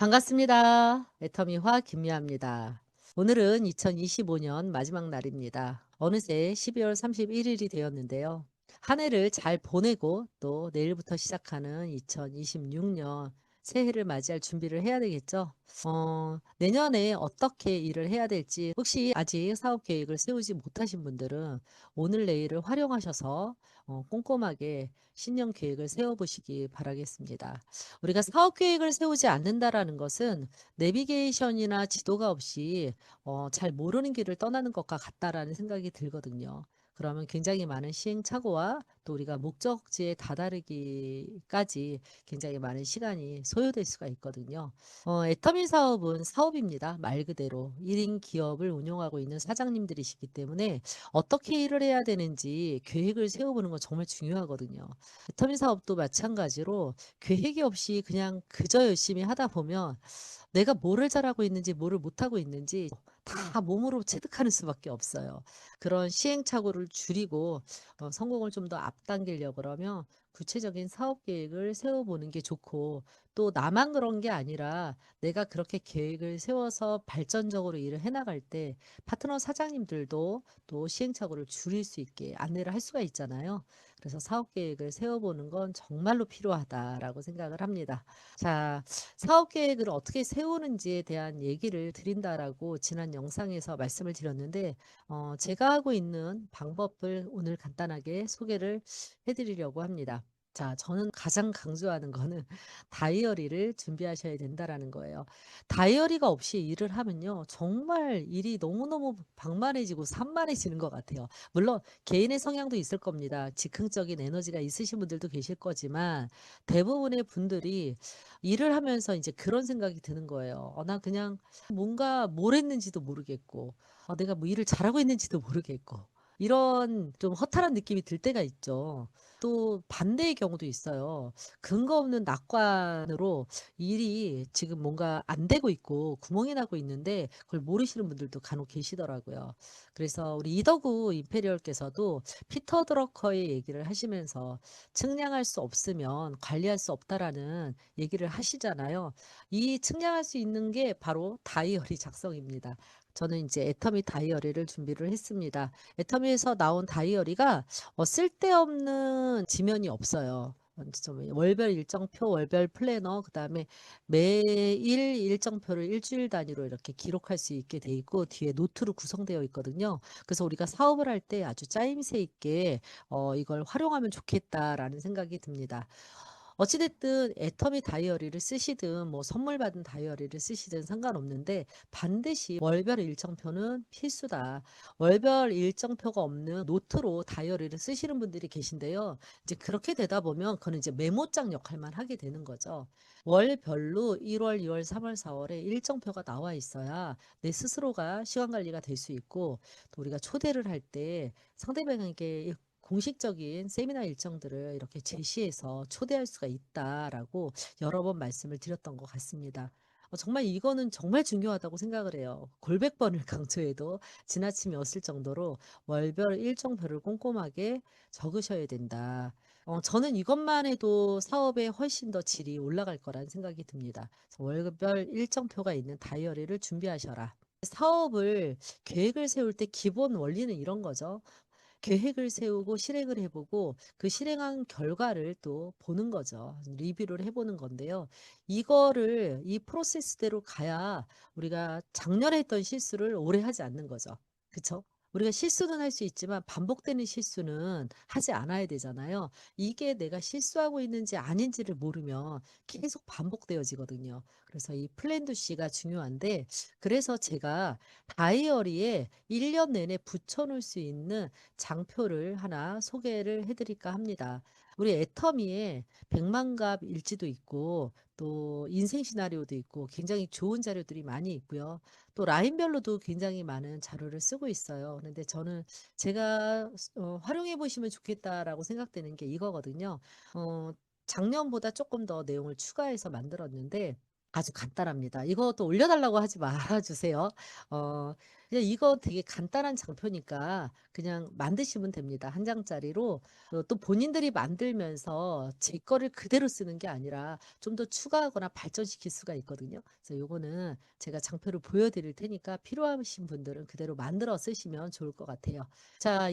반갑습니다. 애터미화 김미아입니다. 오늘은 2025년 마지막 날입니다. 어느새 12월 31일이 되었는데요. 한 해를 잘 보내고 또 내일부터 시작하는 2026년 새해를 맞이할 준비를 해야 되겠죠. 내년에 어떻게 일을 해야 될지 혹시 아직 사업 계획을 세우지 못하신 분들은 오늘 내일을 활용하셔서 꼼꼼하게 신년 계획을 세워보시기 바라겠습니다. 우리가 사업 계획을 세우지 않는다라는 것은 내비게이션이나 지도가 없이 잘 모르는 길을 떠나는 것과 같다라는 생각이 들거든요. 그러면 굉장히 많은 시행착오와 또 우리가 목적지에 다다르기까지 굉장히 많은 시간이 소요될 수가 있거든요. 애터미 사업은 사업입니다. 말 그대로 1인 기업을 운영하고 있는 사장님들이시기 때문에 어떻게 일을 해야 되는지 계획을 세워보는 건 정말 중요하거든요. 애터미 사업도 마찬가지로 계획이 없이 그냥 그저 열심히 하다 보면 내가 뭐를 잘하고 있는지 뭐를 못하고 있는지 다 몸으로 체득하는 수밖에 없어요. 그런 시행착오를 줄이고 성공을 좀 더 앞당기려고 그러면 구체적인 사업 계획을 세워보는 게 좋고, 또 나만 그런 게 아니라 내가 그렇게 계획을 세워서 발전적으로 일을 해나갈 때 파트너 사장님들도 또 시행착오를 줄일 수 있게 안내를 할 수가 있잖아요. 그래서 사업 계획을 세워보는 건 정말로 필요하다라고 생각을 합니다. 자, 사업 계획을 어떻게 세우는지에 대한 얘기를 드린다라고 지난 영상에서 말씀을 드렸는데, 제가 하고 있는 방법을 오늘 간단하게 소개를 해드리려고 합니다. 자, 저는 가장 강조하는 거는 다이어리를 준비하셔야 된다라는 거예요. 다이어리가 없이 일을 하면요, 정말 일이 너무너무 방만해지고 산만해지는 것 같아요. 물론 개인의 성향도 있을 겁니다. 즉흥적인 에너지가 있으신 분들도 계실 거지만 대부분의 분들이 일을 하면서 이제 그런 생각이 드는 거예요. 나 그냥 뭔가 뭘 했는지도 모르겠고, 내가 뭐 일을 잘하고 있는지도 모르겠고, 이런 좀 허탈한 느낌이 들 때가 있죠. 또 반대의 경우도 있어요. 근거 없는 낙관으로 일이 지금 뭔가 안 되고 있고 구멍이 나고 있는데 그걸 모르시는 분들도 간혹 계시더라고요. 그래서 우리 이더구 임페리얼께서도 피터 드러커의 얘기를 하시면서 측량할 수 없으면 관리할 수 없다라는 얘기를 하시잖아요. 이 측량할 수 있는 게 바로 다이어리 작성입니다. 저는 이제 애터미 다이어리를 준비를 했습니다. 애터미에서 나온 다이어리가 쓸데없는 지면이 없어요. 좀 월별 일정표, 월별 플래너, 그다음에 매일 일정표를 일주일 단위로 이렇게 기록할 수 있게 돼 있고 뒤에 노트로 구성되어 있거든요. 그래서 우리가 사업을 할 때 아주 짜임새 있게 이걸 활용하면 좋겠다라는 생각이 듭니다. 어찌됐든 애터미 다이어리를 쓰시든 뭐 선물 받은 다이어리를 쓰시든 상관없는데 반드시 월별 일정표는 필수다. 월별 일정표가 없는 노트로 다이어리를 쓰시는 분들이 계신데요. 이제 그렇게 되다 보면 그는 이제 메모장 역할만 하게 되는 거죠. 월별로 1월, 2월, 3월, 4월에 일정표가 나와 있어야 내 스스로가 시간 관리가 될 수 있고, 또 우리가 초대를 할 때 상대방에게 공식적인 세미나 일정들을 이렇게 제시해서 초대할 수가 있다라고 여러 번 말씀을 드렸던 것 같습니다. 정말 이거는 정말 중요하다고 생각을 해요. 골백 번을 강조해도 지나침이 없을 정도로 월별 일정표를 꼼꼼하게 적으셔야 된다. 저는 이것만 해도 사업에 훨씬 더 질이 올라갈 거라는 생각이 듭니다. 월별 일정표가 있는 다이어리를 준비하셔라. 사업을 계획을 세울 때 기본 원리는 이런 거죠. 계획을 세우고 실행을 해보고 그 실행한 결과를 또 보는 거죠. 리뷰를 해보는 건데요. 이 프로세스대로 가야 우리가 작년에 했던 실수를 올해 하지 않는 거죠. 그쵸? 우리가 실수는 할 수 있지만 반복되는 실수는 하지 않아야 되잖아요. 이게 내가 실수하고 있는지 아닌지를 모르면 계속 반복되어지거든요. 그래서 이 플랜 두 C가 중요한데, 그래서 제가 다이어리에 1년 내내 붙여놓을 수 있는 장표를 하나 소개를 해드릴까 합니다. 우리 애터미에 백만갑 일지도 있고 또 인생 시나리오도 있고 굉장히 좋은 자료들이 많이 있고요. 또 라인별로도 굉장히 많은 자료를 쓰고 있어요. 그런데 저는 제가 활용해 보시면 좋겠다라고 생각되는 게 이거거든요. 어, 작년보다 조금 더 내용을 추가해서 만들었는데 아주 간단합니다. 이것도 올려달라고 하지 말아 주세요. 어 그냥 이거 되게 간단한 장표니까 그냥 만드시면 됩니다. 한 장짜리로. 또 본인들이 만들면서 제 거를 그대로 쓰는 게 아니라 좀 더 추가하거나 발전시킬 수가 있거든요. 그래서 요거는 제가 장표를 보여 드릴 테니까 필요하신 분들은 그대로 만들어 쓰시면 좋을 것 같아요. 자,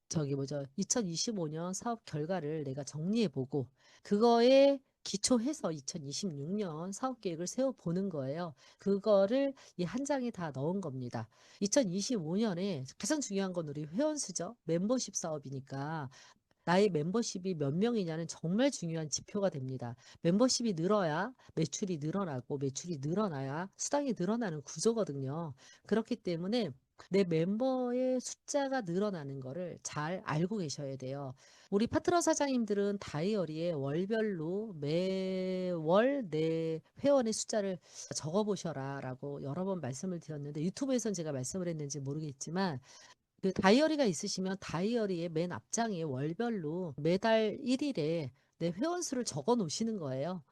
저기 뭐죠? 2025년 사업 결과를 내가 정리해 보고 그거에 기초해서 2026년 사업 계획을 세워 보는 거예요. 그거를 이 한 장에 다 넣은 겁니다. 2025 년에 가장 중요한 건 우리 회원 수죠. 멤버십 사업이니까 나의 멤버십이 몇 명이냐는 정말 중요한 지표가 됩니다. 멤버십이 늘어야 매출이 늘어나고 매출이 늘어나야 수당이 늘어나는 구조거든요. 그렇기 때문에 내 멤버의 숫자가 늘어나는 거를 잘 알고 계셔야 돼요. 우리 파트너 사장님들은 다이어리에 월별로 매월 내 회원의 숫자를 적어 보셔라라고 여러 번 말씀을 드렸는데 유튜브에선 제가 말씀을 했는지 모르겠지만 그 다이어리가 있으시면 다이어리의 맨 앞장에 월별로 매달 1일에 내 회원 수를 적어 놓으시는 거예요.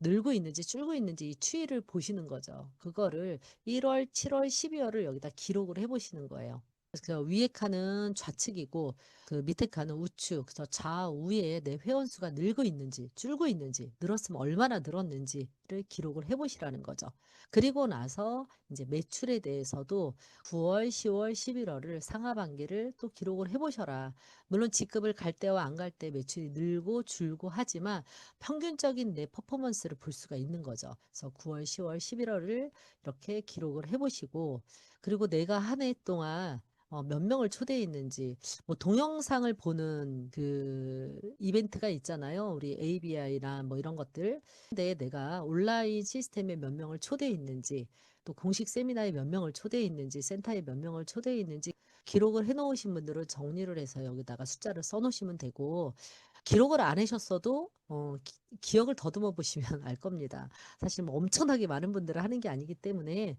늘고 있는지 줄고 있는지 이 추이를 보시는 거죠. 그거를 1월, 7월, 12월을 여기다 기록을 해 보시는 거예요. 그래서 위에 칸은 좌측이고 그 밑에 칸은 우측. 그래서 좌우에 내 회원 수가 늘고 있는지 줄고 있는지 늘었으면 얼마나 늘었는지를 기록을 해 보시라는 거죠. 그리고 나서 이제 매출에 대해서도 9월, 10월, 11월을 상하반기를 또 기록을 해 보셔라. 물론 직급을 갈 때와 안 갈 때 매출이 늘고 줄고 하지만 평균적인 내 퍼포먼스를 볼 수가 있는 거죠. 그래서 9월, 10월, 11월을 이렇게 기록을 해 보시고 그리고 내가 한 해 동안 몇 명을 초대했는지 뭐 동영상을 보는 그 이벤트가 있잖아요. 우리 ABI나 뭐 이런 것들. 근데 내가 온라인 시스템에 몇 명을 초대했는지 또 공식 세미나에 몇 명을 초대했는지 센터에 몇 명을 초대했는지 기록을 해 놓으신 분들은 정리를 해서 여기다가 숫자를 써 놓으시면 되고 기록을 안 하셨어도 기억을 더듬어 보시면 알 겁니다. 사실 뭐 엄청나게 많은 분들을 하는 게 아니기 때문에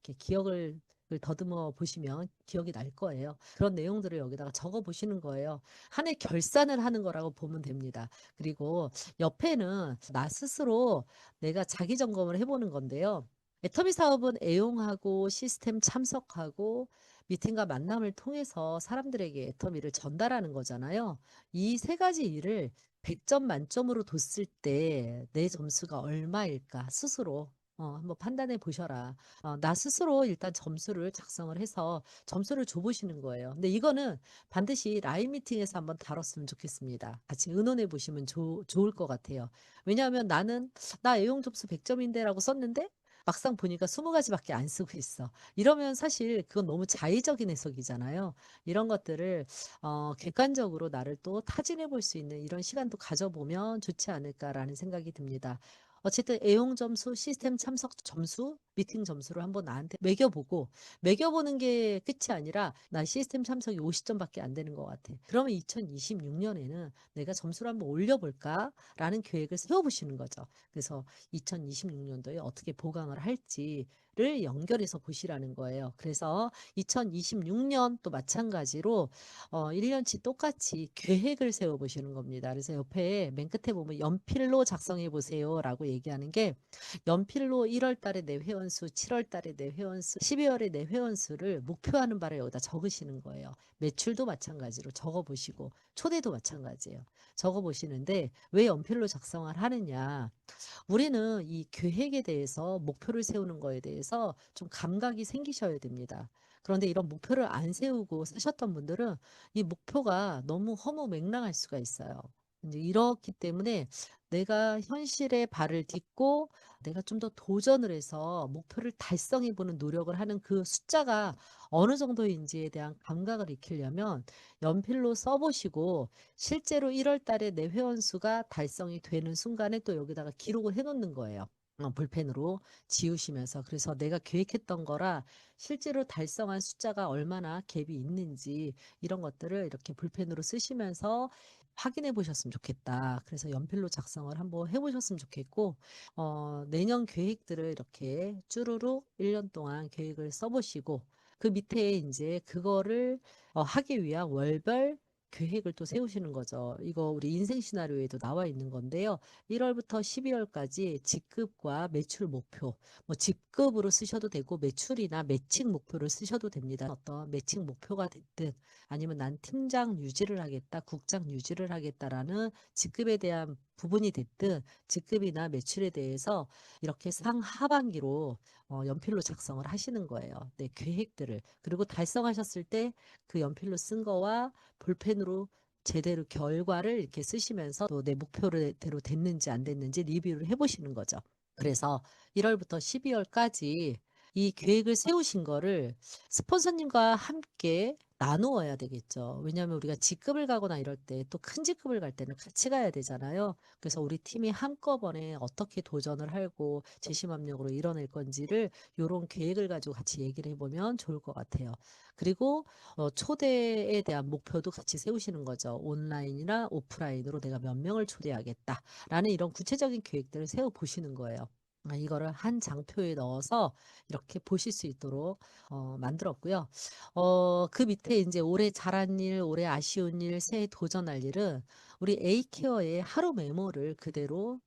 이렇게 기억을 더듬어 보시면 기억이 날 거예요. 그런 내용들을 여기다가 적어 보시는 거예요. 한 해 결산을 하는 거라고 보면 됩니다. 그리고 옆에는 나 스스로 내가 자기 점검을 해보는 건데요. 애터미 사업은 애용하고 시스템 참석하고 미팅과 만남을 통해서 사람들에게 애터미를 전달하는 거잖아요. 이 세 가지 일을 100점 만점으로 뒀을 때 내 점수가 얼마일까 스스로 한번 판단해 보셔라. 나 스스로 일단 점수를 작성을 해서 점수를 줘보시는 거예요. 근데 이거는 반드시 라인 미팅에서 한번 다뤘으면 좋겠습니다. 같이 의논해 보시면 좋을 것 같아요. 왜냐하면 나 애용 점수 100점인데라고 썼는데 막상 보니까 20가지밖에 안 쓰고 있어. 이러면 사실 그건 너무 자의적인 해석이잖아요. 이런 것들을 객관적으로 나를 또 타진해 볼 수 있는 이런 시간도 가져보면 좋지 않을까라는 생각이 듭니다. 어쨌든 애용 점수, 시스템 참석 점수, 미팅 점수를 한번 나한테 매겨보고 매겨보는 게 끝이 아니라 나 시스템 참석이 50점밖에 안 되는 것 같아. 그러면 2026년에는 내가 점수를 한번 올려볼까라는 계획을 세워보시는 거죠. 그래서 2026년도에 어떻게 보강을 할지를 연결해서 보시라는 거예요. 그래서 2026년 또 마찬가지로 1년치 똑같이 계획을 세워 보시는 겁니다. 그래서 옆에 맨 끝에 보면 연필로 작성해 보세요라고 얘기하는 게 연필로 1월 달에 내 회원수, 7월 달에 내 회원수, 12월에 내 회원수를 목표하는 바를 여기다 적으시는 거예요. 매출도 마찬가지로 적어 보시고 초대도 마찬가지예요. 적어 보시는데 왜 연필로 작성을 하느냐? 우리는 이 계획에 대해서 목표를 세우는 거에 대해서 좀 감각이 생기셔야 됩니다. 그런데 이런 목표를 안 세우고 사셨던 분들은 이 목표가 너무 허무맹랑할 수가 있어요. 이제 이렇기 때문에 내가 현실에 발을 딛고 내가 좀 더 도전을 해서 목표를 달성해 보는 노력을 하는 그 숫자가 어느 정도인지에 대한 감각을 익히려면 연필로 써보시고 실제로 1월 달에 내 회원 수가 달성이 되는 순간에 또 여기다가 기록을 해 놓는 거예요. 볼펜으로 지우시면서. 그래서 내가 계획했던 거라 실제로 달성한 숫자가 얼마나 갭이 있는지 이런 것들을 이렇게 볼펜으로 쓰시면서 확인해 보셨으면 좋겠다. 그래서 연필로 작성을 한번 해 보셨으면 좋겠고, 내년 계획들을 이렇게 쭈루룩 1년 동안 계획을 써 보시고, 그 밑에 이제 그거를 하기 위한 월별 계획을 또 세우시는 거죠. 이거 우리 인생 시나리오에도 나와 있는 건데요. 1월부터 12월까지 직급과 매출 목표, 뭐 직급으로 쓰셔도 되고 매출이나 매칭 목표를 쓰셔도 됩니다. 어떤 매칭 목표가 됐든 아니면 난 팀장 유지를 하겠다, 국장 유지를 하겠다라는 직급에 대한 부분이 됐든 직급이나 매출에 대해서 이렇게 상하반기로 연필로 작성을 하시는 거예요. 네, 계획들을. 그리고 달성하셨을 때 그 연필로 쓴 거와 볼펜으로 제대로 결과를 이렇게 쓰시면서 또 내 목표대로 됐는지 안 됐는지 리뷰를 해보시는 거죠. 그래서 1월부터 12월까지 이 계획을 세우신 거를 스폰서님과 함께 나누어야 되겠죠. 왜냐하면 우리가 직급을 가거나 이럴 때 또 큰 직급을 갈 때는 같이 가야 되잖아요. 그래서 우리 팀이 한꺼번에 어떻게 도전을 하고 재심합력으로 이뤄낼 건지를 요런 계획을 가지고 같이 얘기를 해보면 좋을 것 같아요. 그리고 초대에 대한 목표도 같이 세우시는 거죠. 온라인이나 오프라인으로 내가 몇 명을 초대하겠다라는 이런 구체적인 계획들을 세워 보시는 거예요. 이거를 한 장표에 넣어서 이렇게 보실 수 있도록 만들었고요. 그 밑에 이제 올해 잘한 일, 올해 아쉬운 일, 새해 도전할 일은 우리 A케어의 하루 메모를 그대로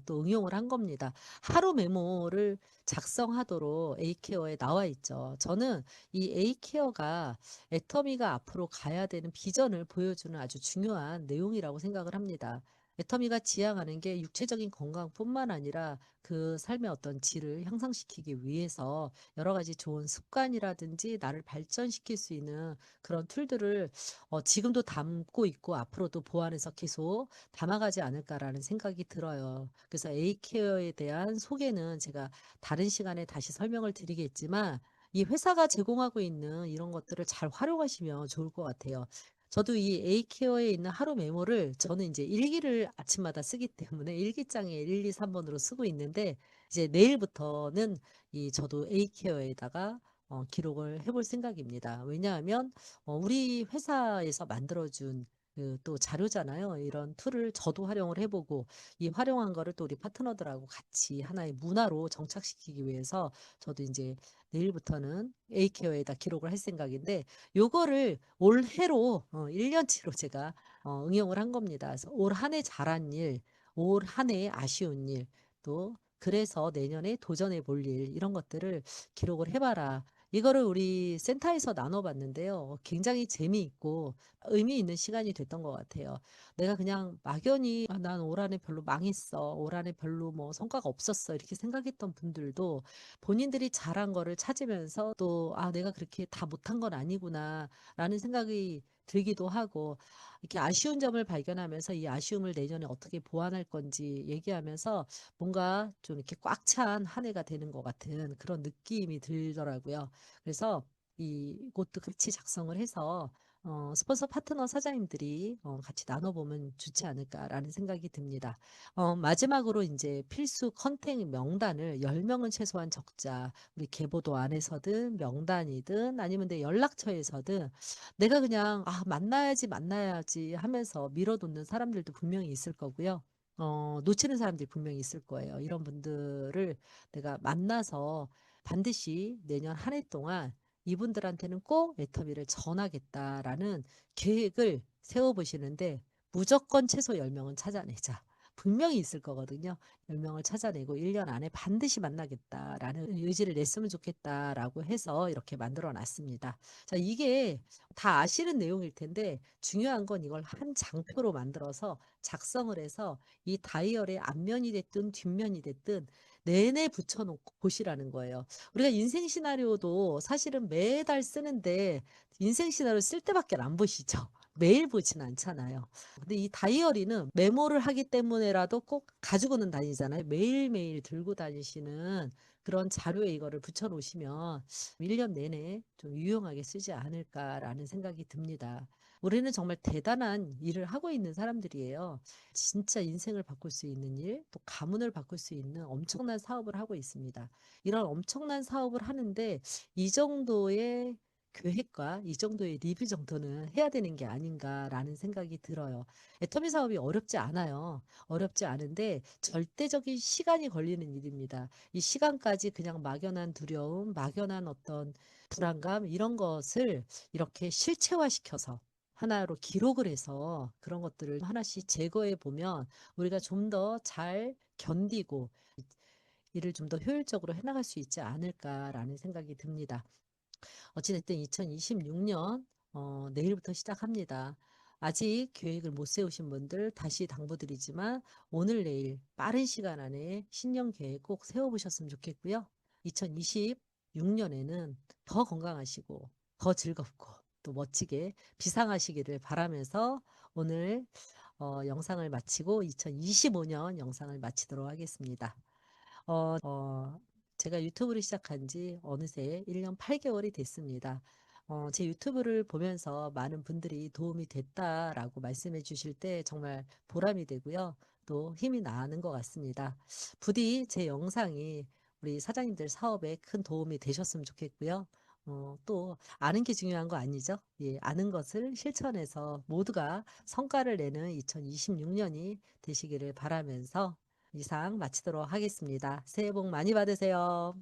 또 응용을 한 겁니다. 하루 메모를 작성하도록 A케어에 나와 있죠. 저는 이 A케어가 애터미가 앞으로 가야 되는 비전을 보여주는 아주 중요한 내용이라고 생각을 합니다. 애터미가 지향하는 게 육체적인 건강뿐만 아니라 그 삶의 어떤 질을 향상시키기 위해서 여러 가지 좋은 습관이라든지 나를 발전시킬 수 있는 그런 툴들을 지금도 담고 있고 앞으로도 보완해서 계속 담아가지 않을까라는 생각이 들어요. 그래서 A케어에 대한 소개는 제가 다른 시간에 다시 설명을 드리겠지만 이 회사가 제공하고 있는 이런 것들을 잘 활용하시면 좋을 것 같아요. 저도 이 A케어에 있는 하루 메모를 저는 이제 일기를 아침마다 쓰기 때문에 일기장에 1, 2, 3번으로 쓰고 있는데 이제 내일부터는 이 저도 A케어에다가 기록을 해볼 생각입니다. 왜냐하면 우리 회사에서 만들어준 그 또 자료잖아요. 이런 툴을 저도 활용을 해보고 이 활용한 거를 또 우리 파트너들하고 같이 하나의 문화로 정착시키기 위해서 저도 이제 내일부터는 A케어에다 기록을 할 생각인데 요거를 올해로 1년치로 제가 응용을 한 겁니다. 그래서 올 한 해 잘한 일, 올 한 해 아쉬운 일, 또 그래서 내년에 도전해 볼 일 이런 것들을 기록을 해봐라. 이거를 우리 센터에서 나눠봤는데요. 굉장히 재미있고 의미 있는 시간이 됐던 것 같아요. 내가 그냥 막연히 난 올 한 해 별로 망했어. 올 한 해 별로 뭐 성과가 없었어. 이렇게 생각했던 분들도 본인들이 잘한 거를 찾으면서 또 내가 그렇게 다 못한 건 아니구나 라는 생각이 들기도 하고 이렇게 아쉬운 점을 발견하면서 이 아쉬움을 내년에 어떻게 보완할 건지 얘기하면서 뭔가 좀 이렇게 꽉 찬 한 해가 되는 것 같은 그런 느낌이 들더라고요. 그래서 이것도 같이 작성을 해서 스폰서 파트너 사장님들이 같이 나눠보면 좋지 않을까라는 생각이 듭니다. 마지막으로 이제 필수 컨택 명단을 10명은 최소한 적자. 우리 계보도 안에서든 명단이든 아니면 내 연락처에서든 내가 그냥 만나야지 하면서 밀어놓는 사람들도 분명히 있을 거고요. 놓치는 사람들이 분명히 있을 거예요. 이런 분들을 내가 만나서 반드시 내년 한 해 동안 이분들한테는 꼭 애터미를 전하겠다라는 계획을 세워보시는데 무조건 최소 10명은 찾아내자. 분명히 있을 거거든요. 10명을 찾아내고 1년 안에 반드시 만나겠다라는 의지를 냈으면 좋겠다라고 해서 이렇게 만들어 놨습니다. 자, 이게 다 아시는 내용일 텐데 중요한 건 이걸 한 장표로 만들어서 작성을 해서 이 다이얼의 앞면이 됐든 뒷면이 됐든 내내 붙여놓고 보시라는 거예요. 우리가 인생 시나리오도 사실은 매달 쓰는데 인생 시나리오 쓸 때밖에 안 보시죠. 매일 보진 않잖아요. 근데 이 다이어리는 메모를 하기 때문에라도 꼭 가지고는 다니잖아요. 매일매일 들고 다니시는 그런 자료에 이거를 붙여 놓으시면 1년 내내 좀 유용하게 쓰지 않을까라는 생각이 듭니다. 우리는 정말 대단한 일을 하고 있는 사람들이에요. 진짜 인생을 바꿀 수 있는 일, 또 가문을 바꿀 수 있는 엄청난 사업을 하고 있습니다. 이런 엄청난 사업을 하는데 이 정도의 계획과 이 정도의 리뷰 정도는 해야 되는 게 아닌가라는 생각이 들어요. 애터미 사업이 어렵지 않아요. 어렵지 않은데 절대적인 시간이 걸리는 일입니다. 이 시간까지 그냥 막연한 두려움, 막연한 어떤 불안감 이런 것을 이렇게 실체화시켜서 하나로 기록을 해서 그런 것들을 하나씩 제거해 보면 우리가 좀 더 잘 견디고 일을 좀 더 효율적으로 해 나갈 수 있지 않을까라는 생각이 듭니다. 어찌 됐든 2026년 내일부터 시작합니다. 아직 계획을 못 세우신 분들 다시 당부드리지만 오늘 내일 빠른 시간 안에 신년 계획 꼭 세워 보셨으면 좋겠고요. 2026년에는 더 건강하시고 더 즐겁고 또 멋지게 비상하시기를 바라면서 오늘 영상을 마치고 2025년 영상을 마치도록 하겠습니다. 제가 유튜브를 시작한 지 어느새 1년 8개월이 됐습니다. 제 유튜브를 보면서 많은 분들이 도움이 됐다라고 말씀해 주실 때 정말 보람이 되고요. 또 힘이 나는 것 같습니다. 부디 제 영상이 우리 사장님들 사업에 큰 도움이 되셨으면 좋겠고요. 또 아는 게 중요한 거 아니죠? 예, 아는 것을 실천해서 모두가 성과를 내는 2026년이 되시기를 바라면서 이상 마치도록 하겠습니다. 새해 복 많이 받으세요.